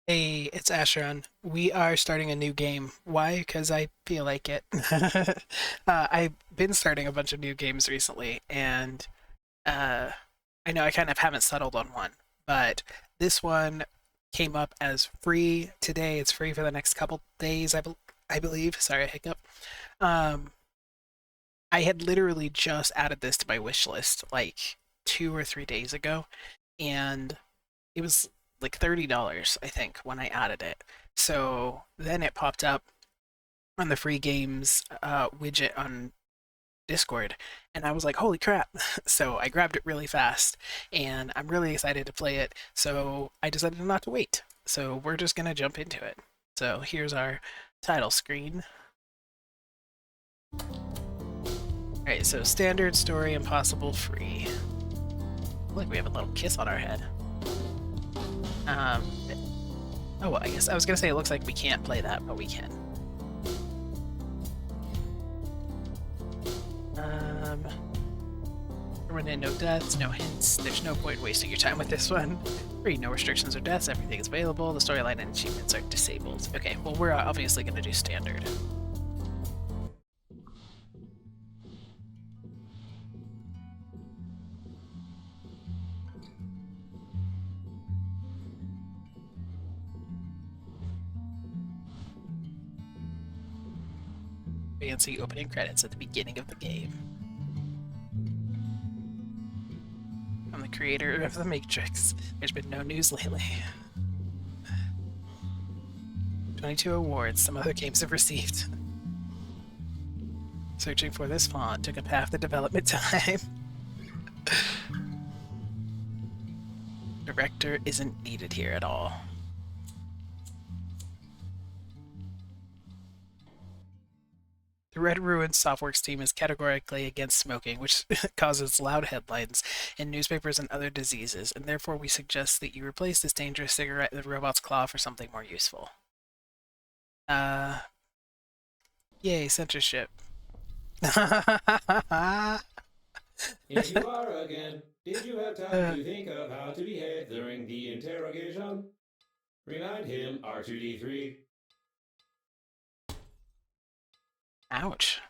Hey, it's Asheron. We are starting a new game. Why? Because I feel like it. I've been starting a bunch of new games recently, and uh, I know I kind of haven't settled on one, but this one came up as free today. It's free for the next couple days, I believe. Sorry, a hiccup. Um, I had literally just added this to my wish list like 2 or 3 days ago, and it was like $30, I think, when I added it. So then it popped up on the free games widget on Discord, and I was like, holy crap. So I grabbed it really fast, and I'm really excited to play it. So I decided not to wait. So we're just going to jump into it. So here's our title screen. All right, so standard story, impossible, free. Look, we have a little kiss on our head. Um, oh, well, I guess I was gonna say it looks like we can't play that, but we can. Um, Permanent, no deaths, no hints. There's no point wasting your time with this one. Free, no restrictions or deaths. Everything is available. The storyline and achievements are disabled. Okay, well we're obviously gonna do standard. Fancy opening credits at the beginning of the game. I'm the creator of The Matrix. There's been no news lately. 22 awards some other games have received. Searching for this font took up half the development time. Director isn't needed here at all. The Red Ruins Softworks team is categorically against smoking, which causes loud headlines in newspapers and other diseases, and therefore we suggest that you replace this dangerous cigarette with robot's claw for something more useful. Uh, Yay, censorship. Here you are again. Did you have time to think of how to behave during the interrogation? Remind him, R2D3. Ouch.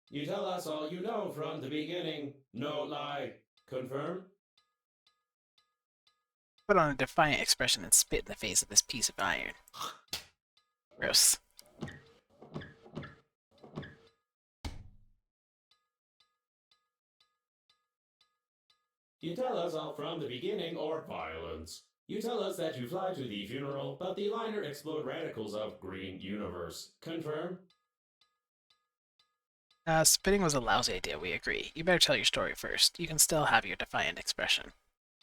You tell us all you know from the beginning. No lie. Confirm? Put on a defiant expression and spit in the face of this piece of iron. Gross. You tell us all from the beginning or violence. You tell us that you fly to the funeral, but the liner explode radicals of green universe. Confirm? Spitting was a lousy idea, we agree. You better tell your story first. You can still have your defiant expression.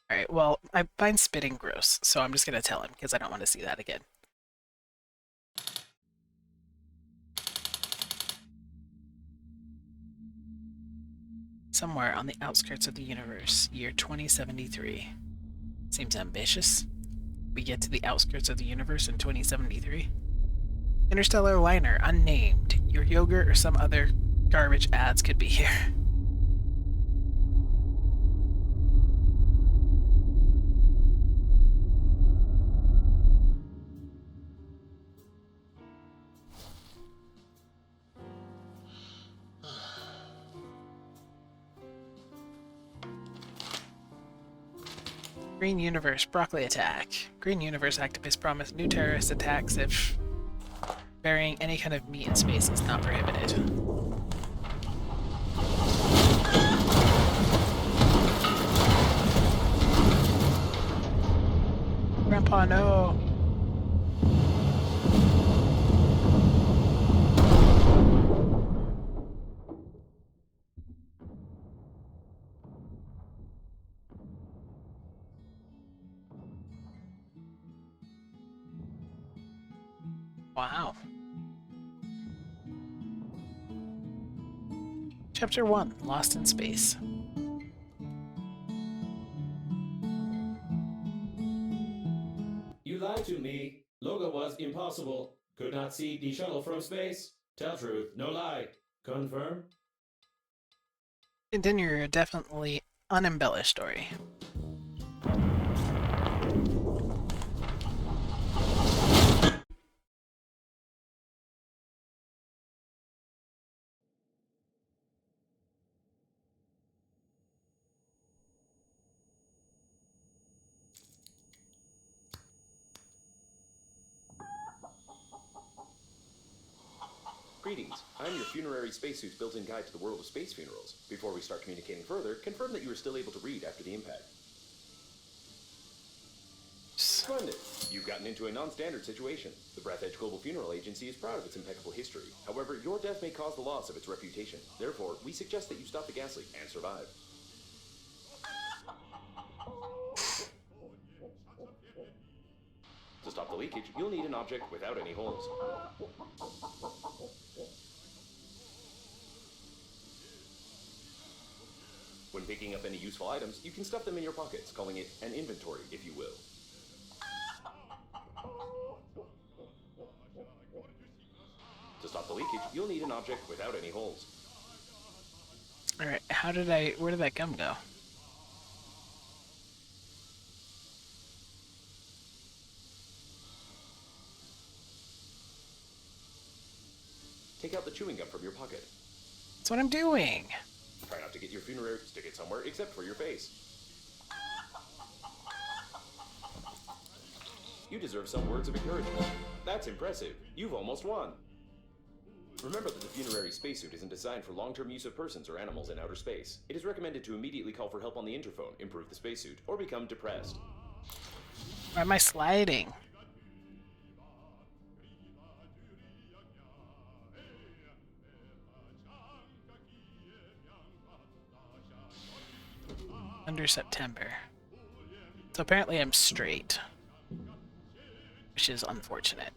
Alright, well, I find spitting gross, so I'm just gonna tell him, because I don't want to see that again. Somewhere on the outskirts of the universe, year 2073. Seems ambitious. We get to the outskirts of the universe in 2073. Interstellar liner, unnamed. Your yogurt or some other garbage ads could be here. Green Universe broccoli attack. Green Universe activists promise new terrorist attacks if burying any kind of meat in space is not prohibited. Grandpa, no! Wow. Chapter 1, Lost in Space. You lied to me. Logo was impossible. Could not see the shuttle from space. Tell truth, no lie. Confirm? Continue your definitely unembellished story. Greetings. I'm your funerary spacesuit's built-in guide to the world of space funerals. Before we start communicating further, confirm that you are still able to read after the impact. Splendid. You've gotten into a non-standard situation. The Breathedge Global Funeral Agency is proud of its impeccable history. However, your death may cause the loss of its reputation. Therefore, we suggest that you stop the gas leak and survive. To stop the leakage, you'll need an object without any holes. When picking up any useful items, you can stuff them in your pockets, calling it an inventory, if you will. To stop the leakage, you'll need an object without any holes. Alright, where did that gum go? Take out the chewing gum from your pocket. That's what I'm doing! Try not to get your funerary stick it somewhere except for your face. You deserve some words of encouragement. That's impressive. You've almost won. Remember that the funerary spacesuit isn't designed for long-term use of persons or animals in outer space. It is recommended to immediately call for help on the interphone, improve the spacesuit, or become depressed. Why am I sliding? Under September. So apparently I'm straight. Which is unfortunate.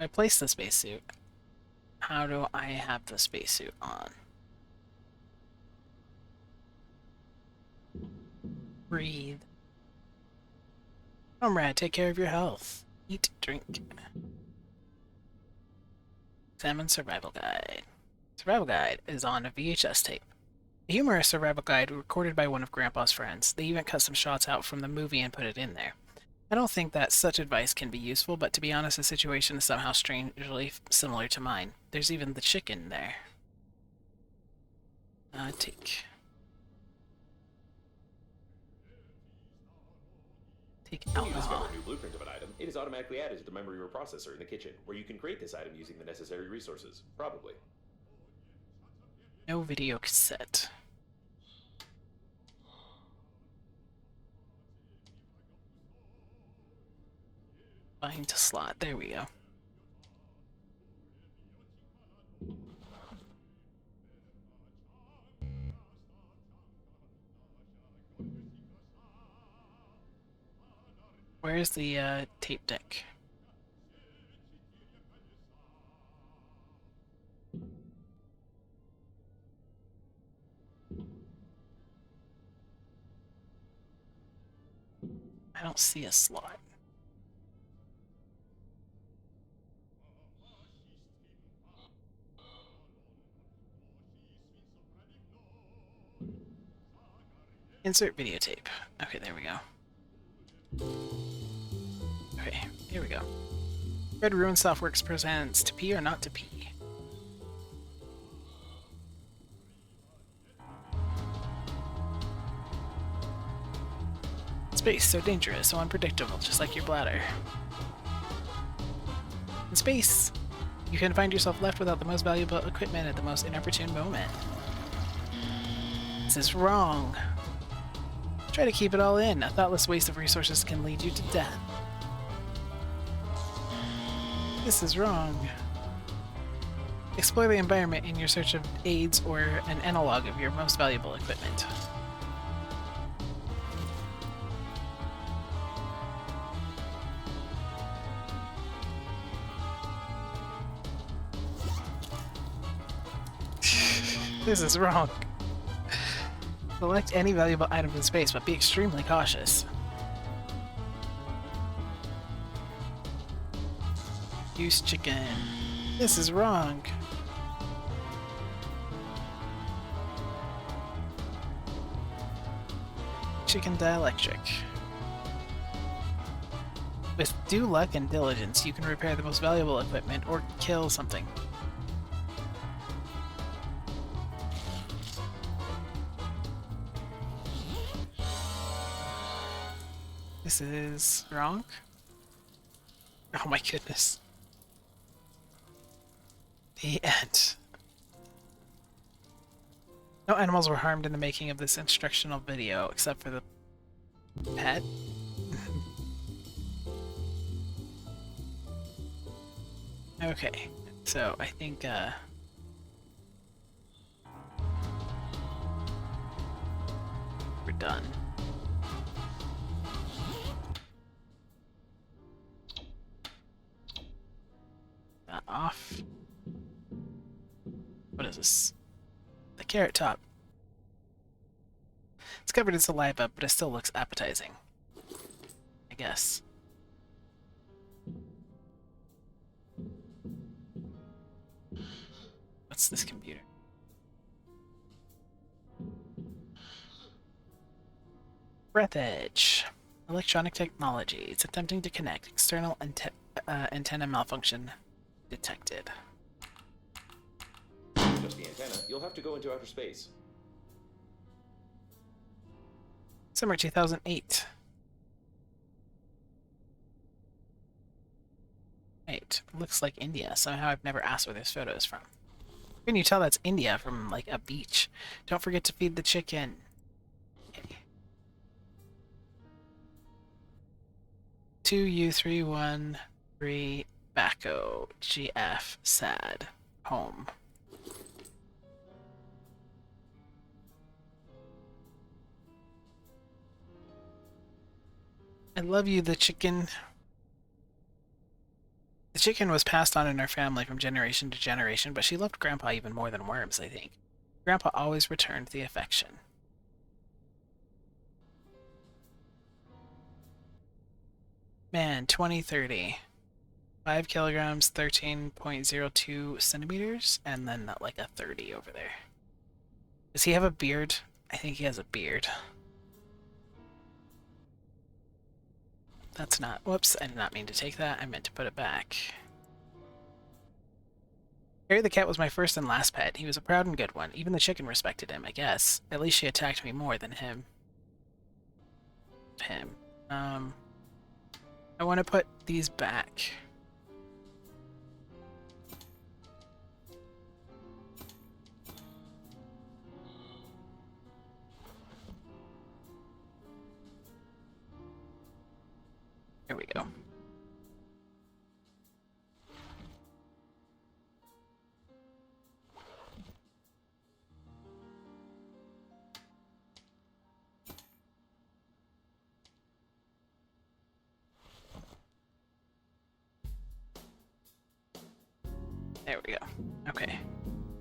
I place the spacesuit. How do I have the spacesuit on? Breathe. Comrade, take care of your health. Eat, drink. Examine survival guide. Survival guide is on a VHS tape. A humorous survival guide recorded by one of Grandpa's friends. They even cut some shots out from the movie and put it in there. I don't think that such advice can be useful, but to be honest, the situation is somehow strangely similar to mine. There's even the chicken there. Take When you discover a new blueprint of an item, it is automatically added to the memory reprocessor in the kitchen, where you can create this item using the necessary resources. Probably. No video cassette. Bind to slot. There we go. Where's the tape deck? I don't see a slot. Insert videotape. Okay, there we go. Okay, here we go. Red Ruin Softworks presents To Pee or Not to Pee. Space, so dangerous, so unpredictable, just like your bladder. In space, you can find yourself left without the most valuable equipment at the most inopportune moment. This is wrong. Try to keep it all in. A thoughtless waste of resources can lead you to death. This is wrong. Explore the environment in your search of aids or an analog of your most valuable equipment. This is wrong. Select any valuable item in space, but be extremely cautious. Use chicken. This is wrong. Chicken dielectric. With due luck and diligence, you can repair the most valuable equipment or kill something. This is wrong. Oh my goodness. The end. No animals were harmed in the making of this instructional video, except for the pet. Okay, so I think, we're done. That off. What is this? The carrot top. It's covered in saliva, but it still looks appetizing. I guess. What's this computer? Breathedge. Electronic technology. It's attempting to connect. External antenna malfunction detected. Just the antenna, you'll have to go into outer space. Summer 2008. Right, looks like India. Somehow I've never asked where this photo is from. Can you tell that's India from, like, a beach? Don't forget to feed the chicken. Okay. 2U313 Bacco GF sad home. I love you, the chicken. The chicken was passed on in our family from generation to generation, but she loved Grandpa even more than worms, I think. Grandpa always returned the affection. Man, 2030. 5 kilograms, 13.02 centimeters, and then like a 30 over there. Does he have a beard? I think he has a beard. That's not... Whoops, I did not mean to take that. I meant to put it back. Harry the cat was my first and last pet. He was a proud and good one. Even the chicken respected him, I guess. At least she attacked me more than him. I want to put these back. Here we go. There we go. Okay.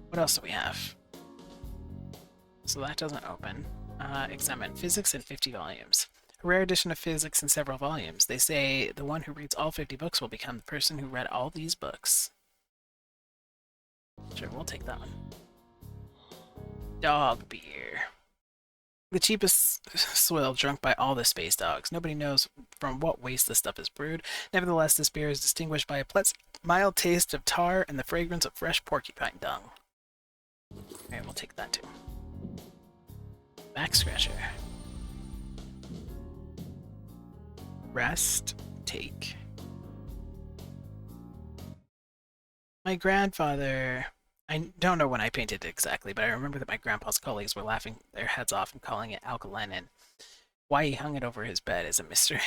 What else do we have? So that doesn't open. Examine physics in 50 volumes. A rare edition of physics in several volumes. They say the one who reads all 50 books will become the person who read all these books. Sure, we'll take that one. Dog beer. The cheapest swill drunk by all the space dogs. Nobody knows from what waste this stuff is brewed. Nevertheless, this beer is distinguished by a mild taste of tar and the fragrance of fresh porcupine dung. Alright, we'll take that too. Back scratcher. Rest. Take. My grandfather... I don't know when I painted it exactly, but I remember that my grandpa's colleagues were laughing their heads off and calling it alkaline, and why he hung it over his bed is a mystery.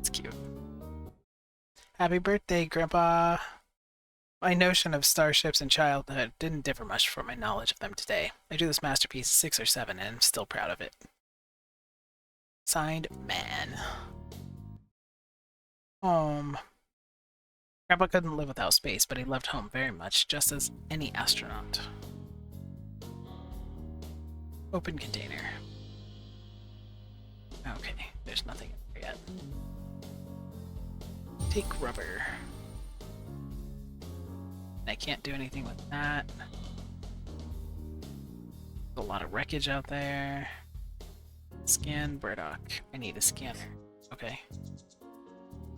It's cute. Happy birthday, Grandpa! My notion of starships in childhood didn't differ much from my knowledge of them today. I drew this masterpiece 6 or 7, and I'm still proud of it. Signed, Man. Home. Grandpa couldn't live without space, but he loved home very much, just as any astronaut. Open container. Okay, there's nothing in there yet. Take rubber. I can't do anything with that. There's a lot of wreckage out there. Scan burdock. I need a scanner. Okay.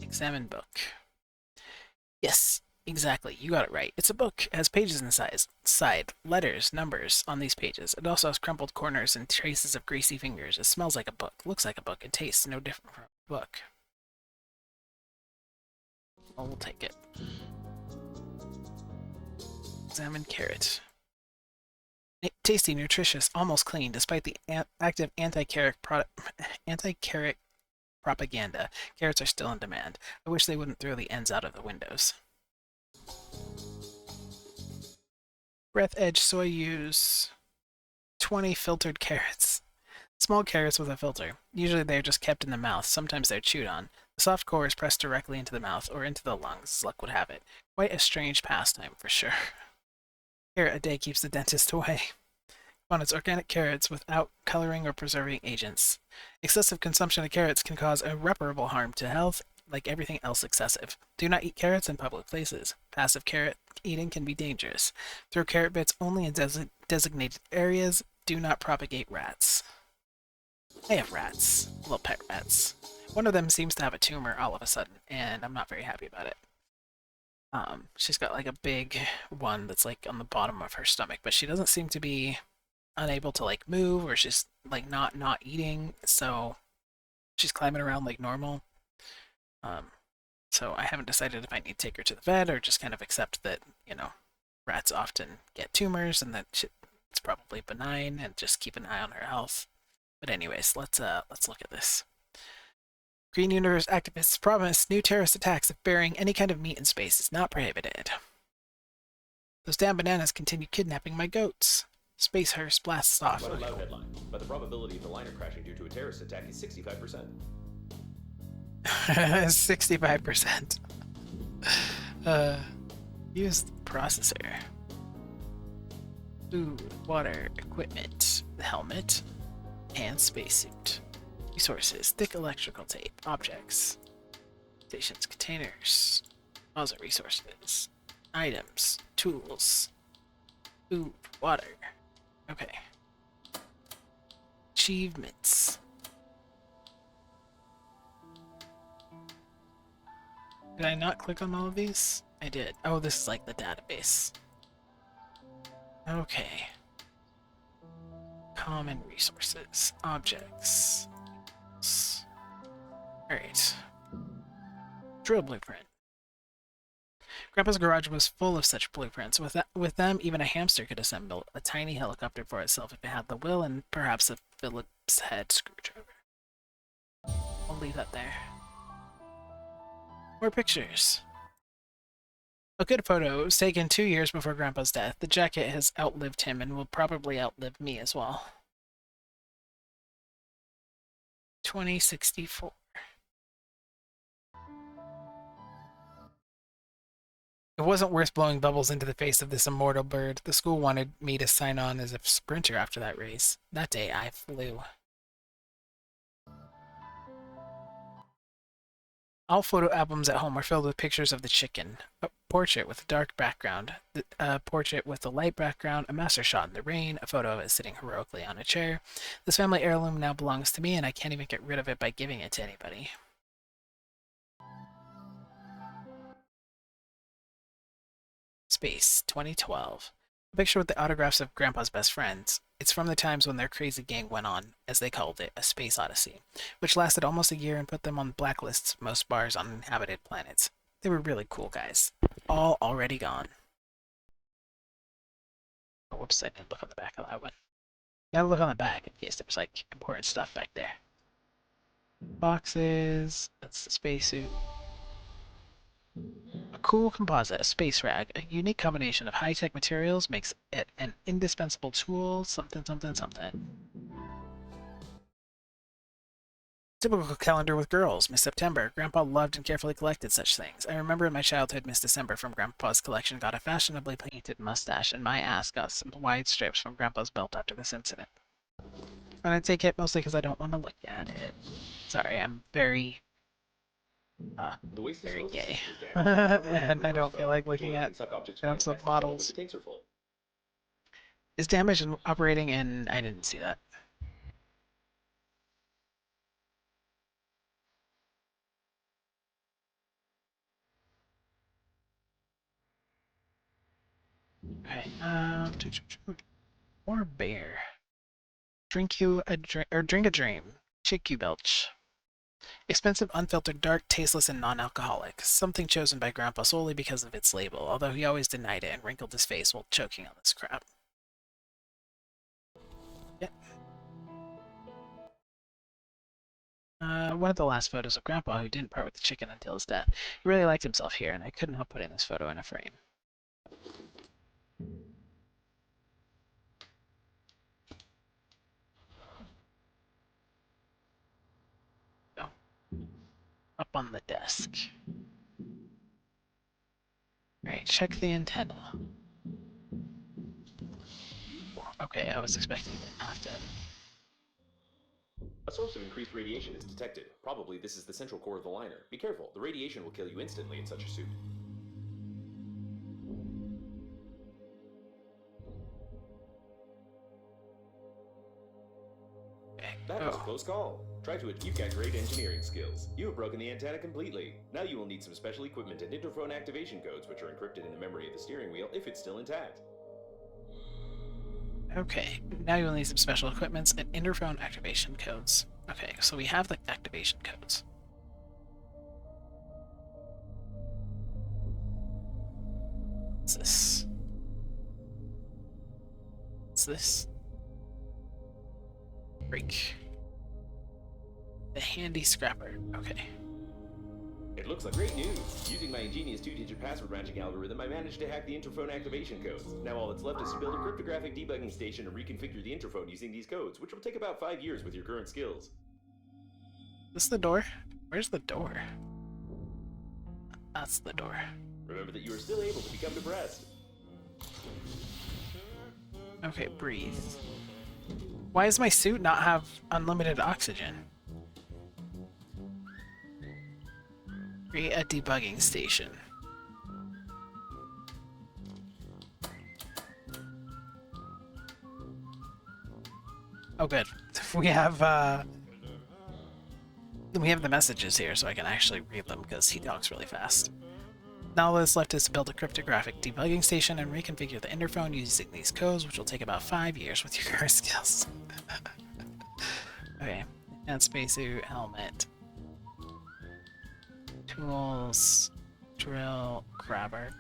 Examine book. Yes. Exactly, you got it right. It's a book. It has pages inside, letters, numbers on these pages. It also has crumpled corners and traces of greasy fingers. It smells like a book, looks like a book, and tastes no different from a book. Well, we'll take it. Examine carrot. Tasty, nutritious, almost clean, despite the active anti-carrot propaganda. Carrots are still in demand. I wish they wouldn't throw the ends out of the windows. Breathedge soy use 20 filtered carrots. Small carrots with a filter. Usually they're just kept in the mouth, sometimes they're chewed on. The soft core is pressed directly into the mouth or into the lungs, as luck would have it. Quite a strange pastime, for sure. Carrot a day keeps the dentist away. On its organic carrots without coloring or preserving agents. Excessive consumption of carrots can cause irreparable harm to health, like everything else excessive. Do not eat carrots in public places. Passive carrot eating can be dangerous. Throw carrot bits only in designated areas. Do not propagate rats. I have rats, little pet rats. One of them seems to have a tumor all of a sudden, and I'm not very happy about it. She's got like a big one that's like on the bottom of her stomach, but she doesn't seem to be unable to like move, or she's like not eating, so she's climbing around like normal. Um, so I haven't decided if I need to take her to the vet or just kind of accept that, rats often get tumors and that it's probably benign and just keep an eye on her health. But anyways, let's look at this. Green Universe activists promise new terrorist attacks if burying any kind of meat in space is not prohibited. Those damn bananas continue kidnapping my goats. Space Hearse blasts off. What a loud headline. But the probability of the liner crashing due to a terrorist attack is 65%. 65%. Use the processor. Food, water, equipment, the helmet, and spacesuit. Resources, thick electrical tape, objects, stations, containers, other resources, items, tools, food, water. Okay. Achievements. Did I not click on all of these? I did. Oh, this is like the database. Okay. Common resources, objects. Alright. Drill blueprint. Grandpa's garage was full of such blueprints. With them, even a hamster could assemble a tiny helicopter for itself if it had the will and perhaps a Phillips head screwdriver. I'll leave that there. More pictures. A good photo. It was taken 2 years before Grandpa's death. The jacket has outlived him and will probably outlive me as well. 2064. It wasn't worth blowing bubbles into the face of this immortal bird. The school wanted me to sign on as a sprinter after that race. That day I flew. All photo albums at home are filled with pictures of the chicken. A portrait with a dark background, a portrait with a light background, a master shot in the rain, a photo of it sitting heroically on a chair. This family heirloom now belongs to me, and I can't even get rid of it by giving it to anybody. Space, 2012. A picture with the autographs of Grandpa's best friends. It's from the times when their crazy gang went on, as they called it, a space odyssey, which lasted almost a year and put them on blacklists of most bars on inhabited planets. They were really cool guys. All already gone. Oh, whoops, I didn't look on the back of that one. Gotta look on the back in case there's like important stuff back there. Boxes. That's the spacesuit. A cool composite, a space rag. A unique combination of high-tech materials makes it an indispensable tool. Something, something, something. Typical calendar with girls. Miss September. Grandpa loved and carefully collected such things. I remember in my childhood Miss December from Grandpa's collection got a fashionably painted mustache, and my ass got some wide strips from Grandpa's belt after this incident. And I take it mostly because I don't want to look at it. Sorry, I'm very very gay. And I don't feel like looking at dumps of models. Is damage operating in... I didn't see that. Okay, or bear. Drink you a drink or drink a dream. Chick you belch. Expensive, unfiltered, dark, tasteless, and non-alcoholic. Something chosen by Grandpa solely because of its label, although he always denied it and wrinkled his face while choking on this crap. Yep. One of the last photos of Grandpa, who didn't part with the chicken until his death. He really liked himself here, and I couldn't help putting this photo in a frame. So, up on the desk. Alright, check the antenna. Okay, I was expecting it not to. A source of increased radiation is detected. Probably this is the central core of the liner. Be careful, the radiation will kill you instantly in such a suit. Okay. That was a close call. Try to it. You've got great engineering skills. You have broken the antenna completely. Now you will need some special equipment and interphone activation codes, which are encrypted in the memory of the steering wheel if it's still intact. Okay, now you'll need some special equipments and interphone activation codes. Okay, so we have the activation codes. What's this? What's this? Break. The handy scrapper. Okay. It looks like great news. Using my ingenious two-digit password matching algorithm, I managed to hack the interphone activation codes. Now all that's left is to build a cryptographic debugging station and reconfigure the interphone using these codes, which will take about 5 years with your current skills. Is this the door? Where's the door? That's the door. Remember that you are still able to become depressed. Okay, breathe. Why does my suit not have unlimited oxygen? Create a debugging station. Oh, good. We have the messages here, so I can actually read them because he talks really fast. Now all that's left is to build a cryptographic debugging station and reconfigure the interphone using these codes, which will take about 5 years with your current skills. Okay, and spacesuit, helmet, tools, drill, grabber.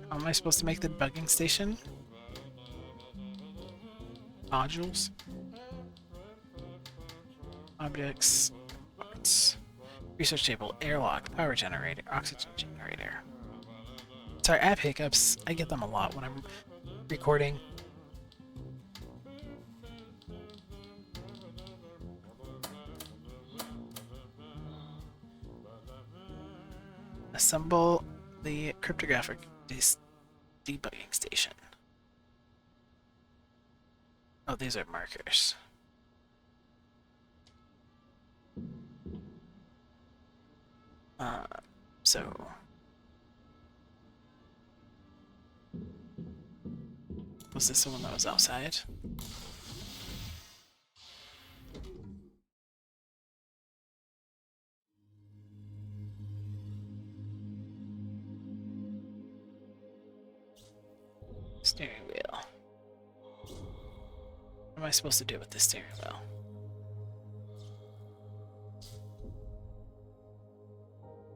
How am I supposed to make the debugging station? Modules? Objects, parts, research table, airlock, power generator, oxygen generator. Sorry, I have hiccups. I get them a lot when I'm recording. Assemble the cryptographic debugging station. Oh, these are markers. So was this the one that was outside? Steering wheel. What am I supposed to do with this steering wheel?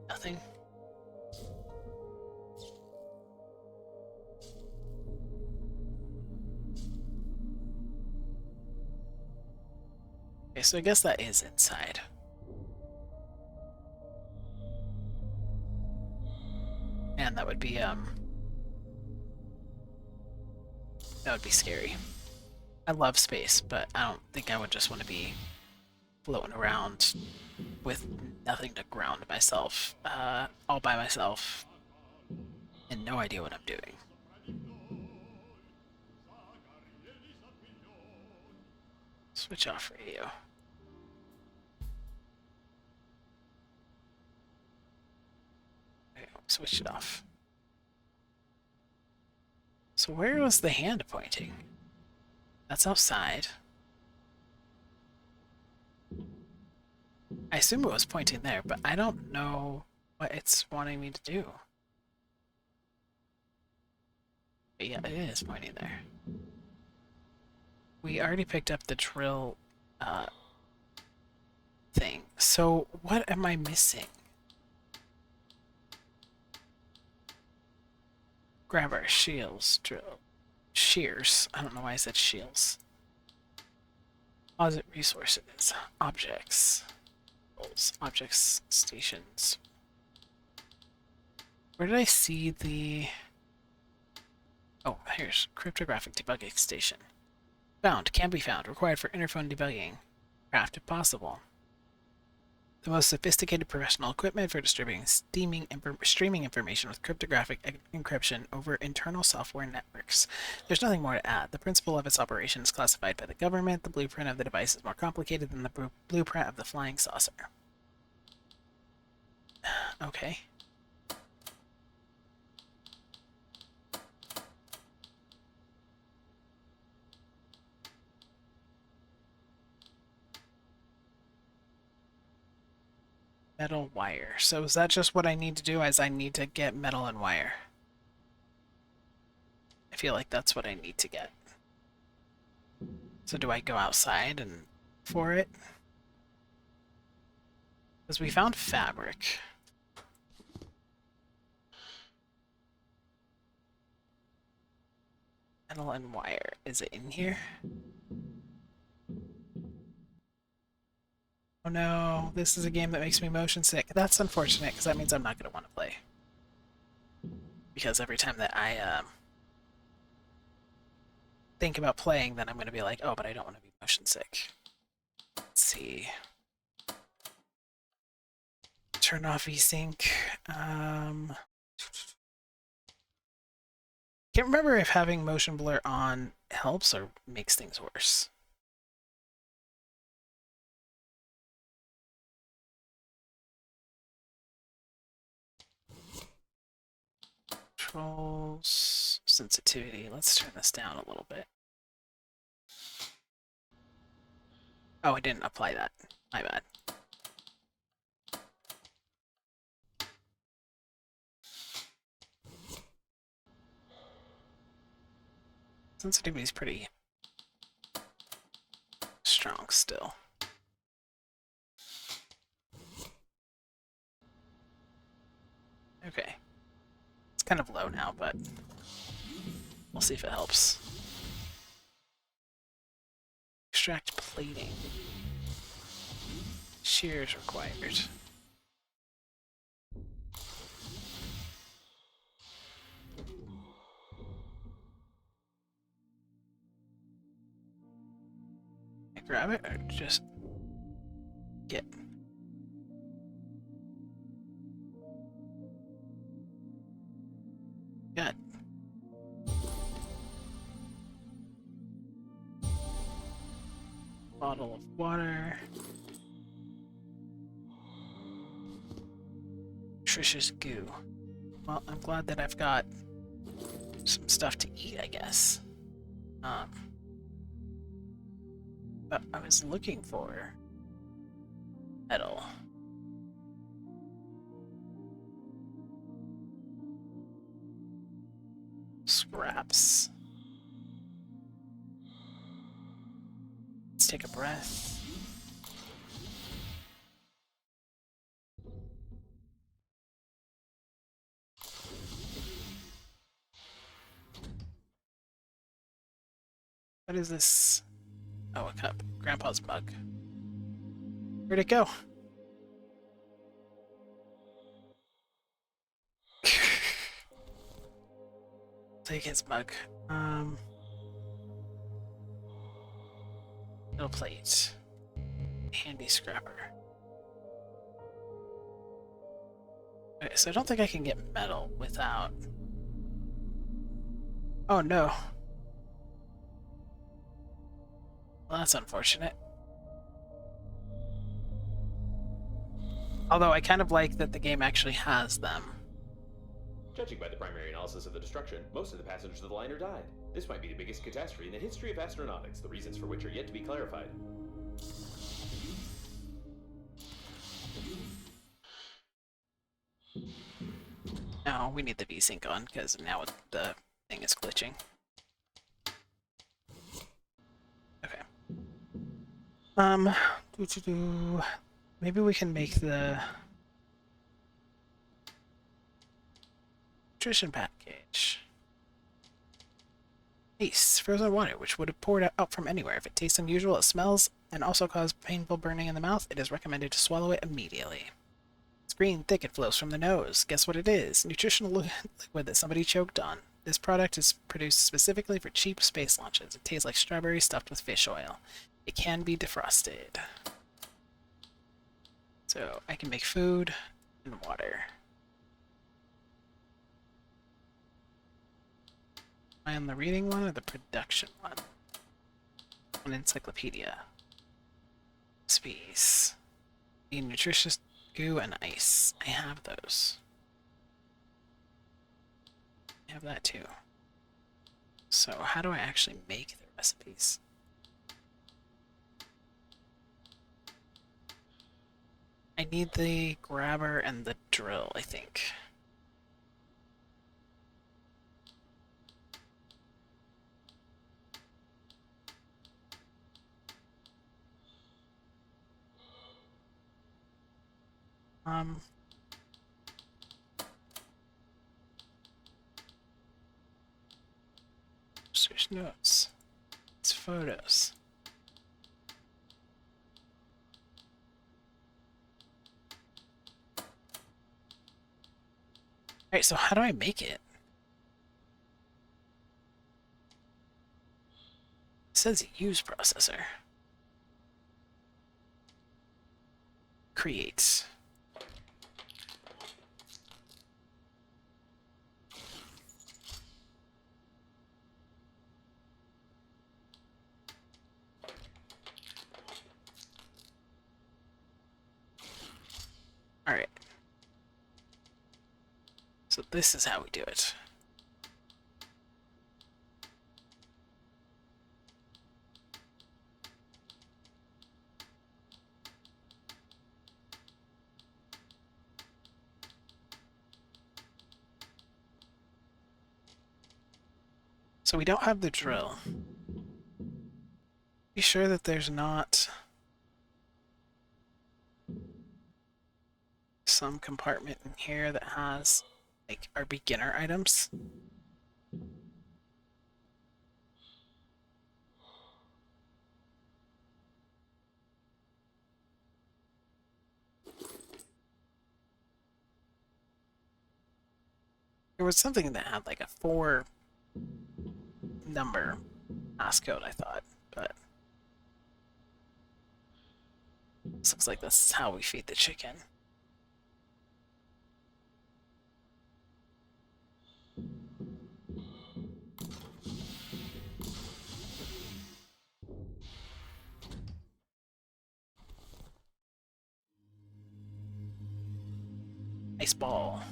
Nothing. Okay, so I guess that is inside. And that would be scary. I love space, but I don't think I would just want to be floating around with nothing to ground myself, all by myself, and no idea what I'm doing. Switch off radio. Okay, switch it off. So where was the hand pointing? That's outside. I assume it was pointing there, but I don't know what it's wanting me to do. But yeah, it is pointing there. We already picked up the drill thing. So what am I missing? Grab our shields, drill. Shears. I don't know why I said shields. Deposit resources. Objects. Objects. Stations. Where did I see the... Oh, here's cryptographic debugging station. Found. Can be found. Required for interphone debugging. Craft if possible. The most sophisticated professional equipment for distributing streaming information with cryptographic encryption over internal software networks. There's nothing more to add. The principle of its operation is classified by the government. The blueprint of the device is more complicated than the blueprint of the flying saucer. Okay. Metal wire. So is that just what I need to do, as I need to get metal and wire? I feel like that's what I need to get. So do I go outside and for it? Because we found fabric. Metal and wire. Is it in here? Oh no, this is a game that makes me motion sick. That's unfortunate, because that means I'm not going to want to play. Because every time that I think about playing, then I'm going to be like, oh, but I don't want to be motion sick. Let's see. Turn off VSync. Can't remember if having motion blur on helps or makes things worse. Controls, sensitivity. Let's turn this down a little bit. Oh, I didn't apply that. My bad. Sensitivity is pretty strong still. Okay. It's kind of low now, but we'll see if it helps. Extract plating. Shears required. Grab it or just get? Got. Bottle of water. Nutritious goo. Well, I'm glad that I've got some stuff to eat, I guess. But I was looking for metal. Scraps. Let's take a breath. What is this? Oh, a cup. Grandpa's mug. Where'd it go? Take his mug. Metal plate. Handy scrapper. Okay, so I don't think I can get metal without... Oh no. Well, that's unfortunate. Although I kind of like that the game actually has them. Judging by the primary analysis of the destruction, most of the passengers of the liner died. This might be the biggest catastrophe in the history of astronautics, the reasons for which are yet to be clarified. No, we need the VSync on because now the thing is glitching. Okay. Maybe we can make the nutrition package. Nice. Frozen water, which would have poured out from anywhere. If it tastes unusual, it smells, and also cause painful burning in the mouth, it is recommended to swallow it immediately. It's green, thick, it flows from the nose. Guess what it is? Nutritional liquid that somebody choked on. This product is produced specifically for cheap space launches. It tastes like strawberry stuffed with fish oil. It can be defrosted. So I can make food and water. Am I on the reading one or the production one? An encyclopedia. Recipes. Need nutritious goo and ice. I have those. I have that too. So how do I actually make the recipes? I need the grabber and the drill, I think. Search notes. It's photos. Alright, so how do I make it? It says use processor. Create. Alright. So this is how we do it. So we don't have the drill. Be sure that there's not some compartment in here that has like our beginner items. There was something that had like a 4 number passcode, I thought, but this looks like this is how we feed the chicken. Ice ball.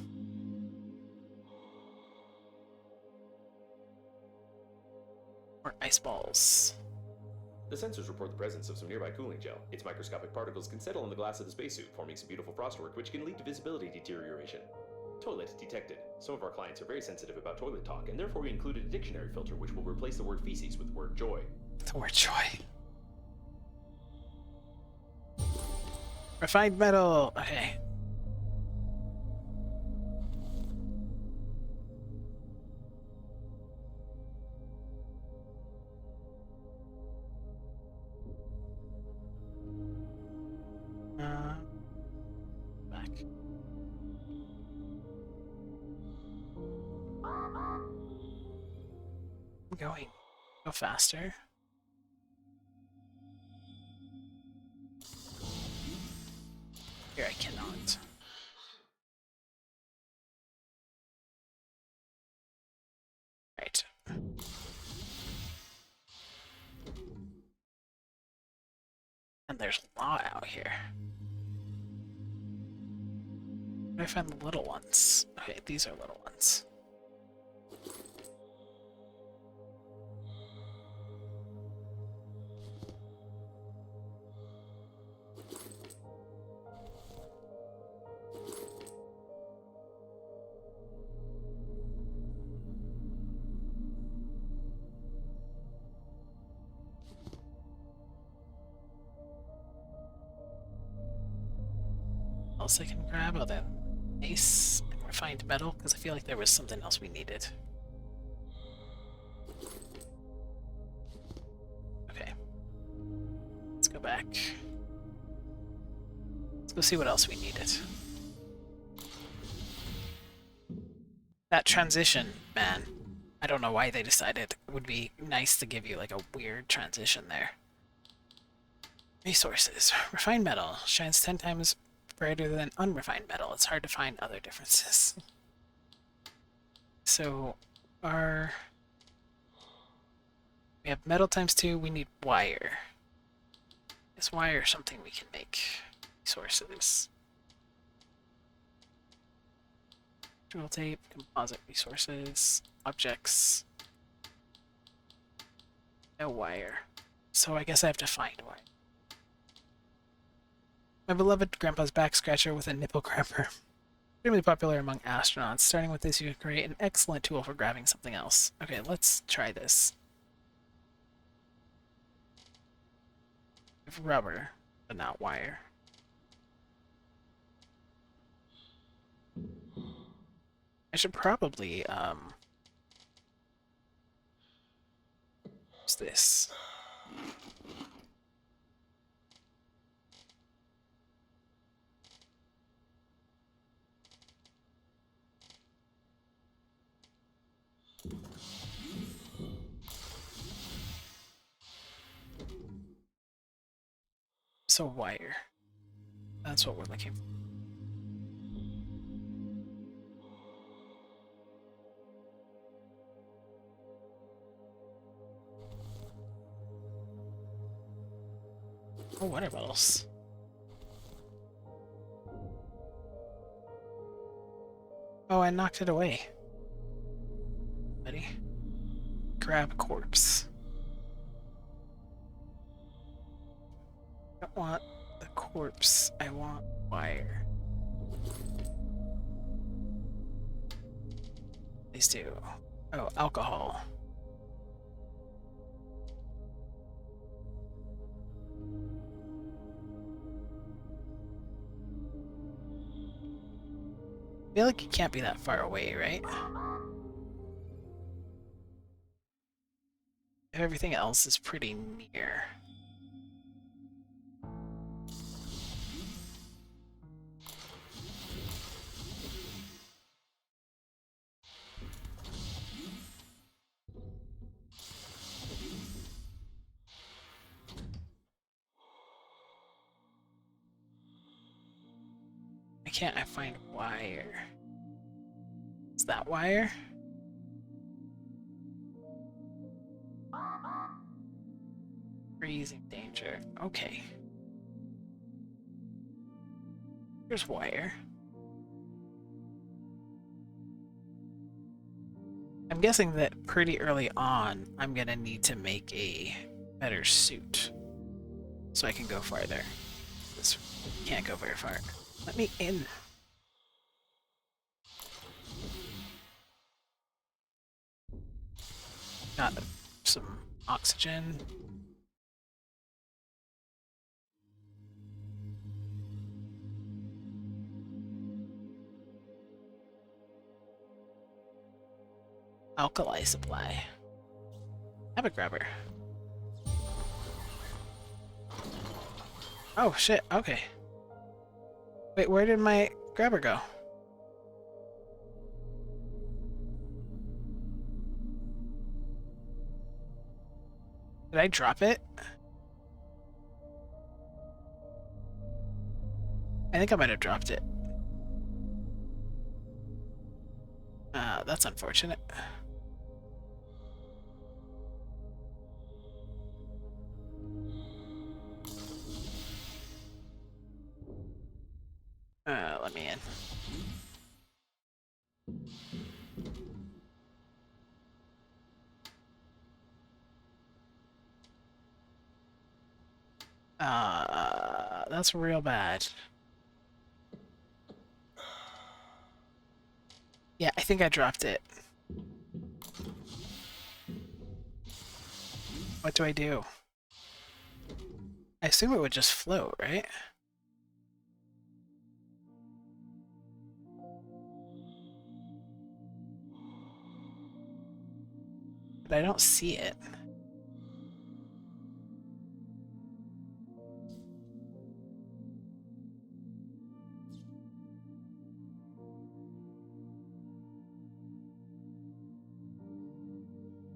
Or ice balls. The sensors report the presence of some nearby cooling gel. Its microscopic particles can settle on the glass of the spacesuit, forming some beautiful frostwork which can lead to visibility deterioration. Toilet detected. Some of our clients are very sensitive about toilet talk, and therefore we included a dictionary filter which will replace the word feces with the word joy. The word joy. Refined metal. Okay. Back. I'm going. Go faster. Here I cannot. Right. And there's a lot out here. Where do I find the little ones? Okay, these are little ones. else I can grab other than mace and refined metal? Because I feel like there was something else we needed. Okay. Let's go back. Let's go see what else we needed. That transition, man. I don't know why they decided it would be nice to give you like a weird transition there. Resources. Refined metal shines 10 times brighter than unrefined metal. It's hard to find other differences. So, we have metal times 2, we need wire. Is wire something we can make? Resources. Drill tape, composite resources, objects. No wire. So I guess I have to find wire. My beloved grandpa's back scratcher with a nipple grabber. Extremely popular among astronauts. Starting with this, you can create an excellent tool for grabbing something else. Okay, let's try this. With rubber, but not wire. I should probably, use this. So wire. That's what we're looking for. Oh, water bottles. Oh, I knocked it away. Buddy. Grab corpse. I don't want the corpse. I want wire. These two. Oh, alcohol. I feel like it can't be that far away, right? Everything else is pretty near. Why can't I find wire? Is that wire? Freezing danger. Okay. Here's wire. I'm guessing that pretty early on, I'm gonna need to make a better suit so I can go farther. This can't go very far. Let me in. Got some oxygen. Alkali supply. Have a grabber. Oh shit, okay. Wait, where did my grabber go? Did I drop it? I think I might have dropped it. That's unfortunate. Let me in. That's real bad. Yeah, I think I dropped it. What do I do? I assume it would just float, right? but I don't see it.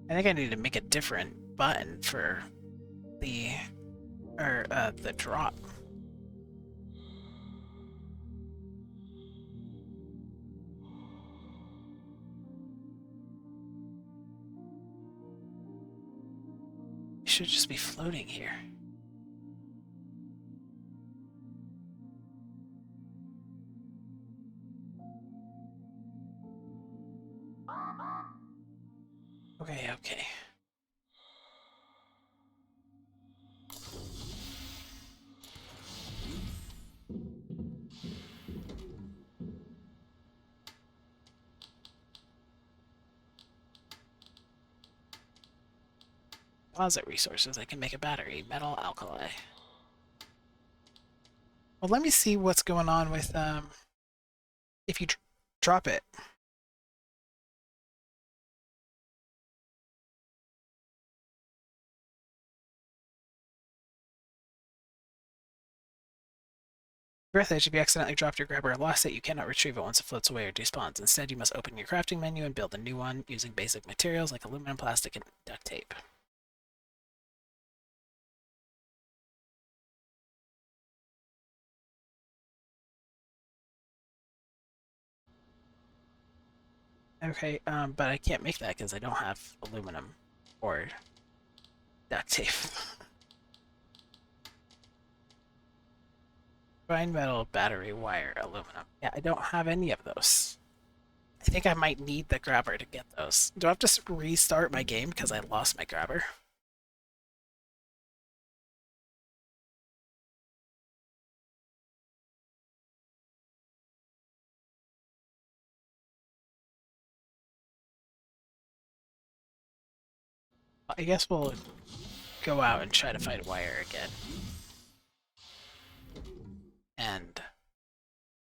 I think I need to make a different button for the the drop. It should just be floating here. Okay, okay. Deposit resources. I can make a battery. Metal alkali. Well, let me see what's going on with if you drop it. Breathedge, if you accidentally dropped your grabber or lost it, you cannot retrieve it once it floats away or despawns. Instead, you must open your crafting menu and build a new one using basic materials like aluminum, plastic, and duct tape. Okay, but I can't make that because I don't have aluminum or duct tape. Fine metal, battery, wire, aluminum. Yeah, I don't have any of those. I think I might need the grabber to get those. Do I have to restart my game because I lost my grabber? I guess we'll go out and try to find wire again. And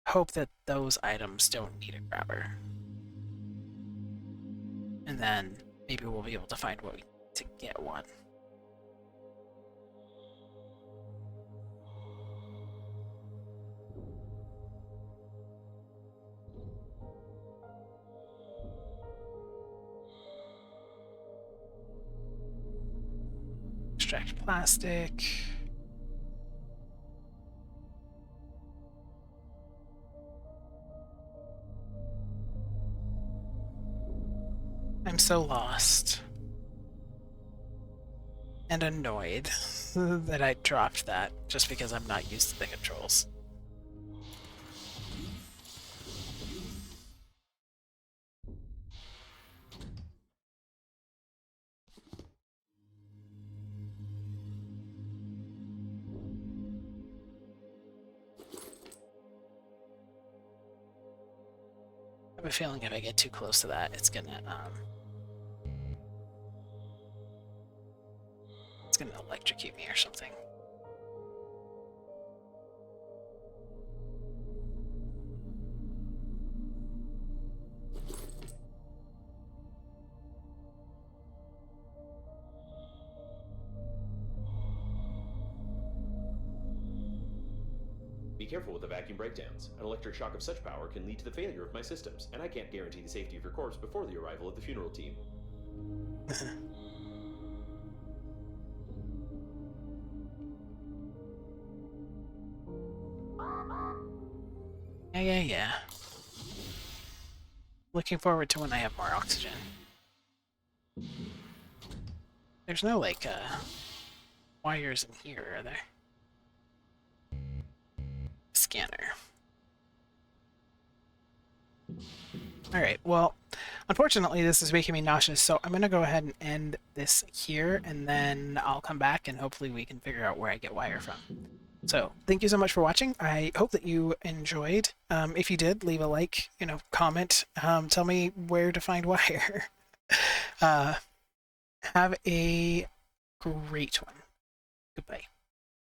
hope that those items don't need a grabber. And then maybe we'll be able to find what we need to get one. Extract plastic. I'm so lost. And annoyed that I dropped that just because I'm not used to the controls. I have a feeling if I get too close to that, it's gonna electrocute me or something. Be careful with the vacuum breakdowns. An electric shock of such power can lead to the failure of my systems, and I can't guarantee the safety of your corpse before the arrival of the funeral team. Yeah. Looking forward to when I have more oxygen. There's no, like, wires in here, are there? Scanner. Alright, well, unfortunately this is making me nauseous, so I'm gonna go ahead and end this here, and then I'll come back and hopefully we can figure out where I get wire from. So, thank you so much for watching. I hope that you enjoyed. If you did, leave a like, comment, tell me where to find wire. Have a great one. Goodbye.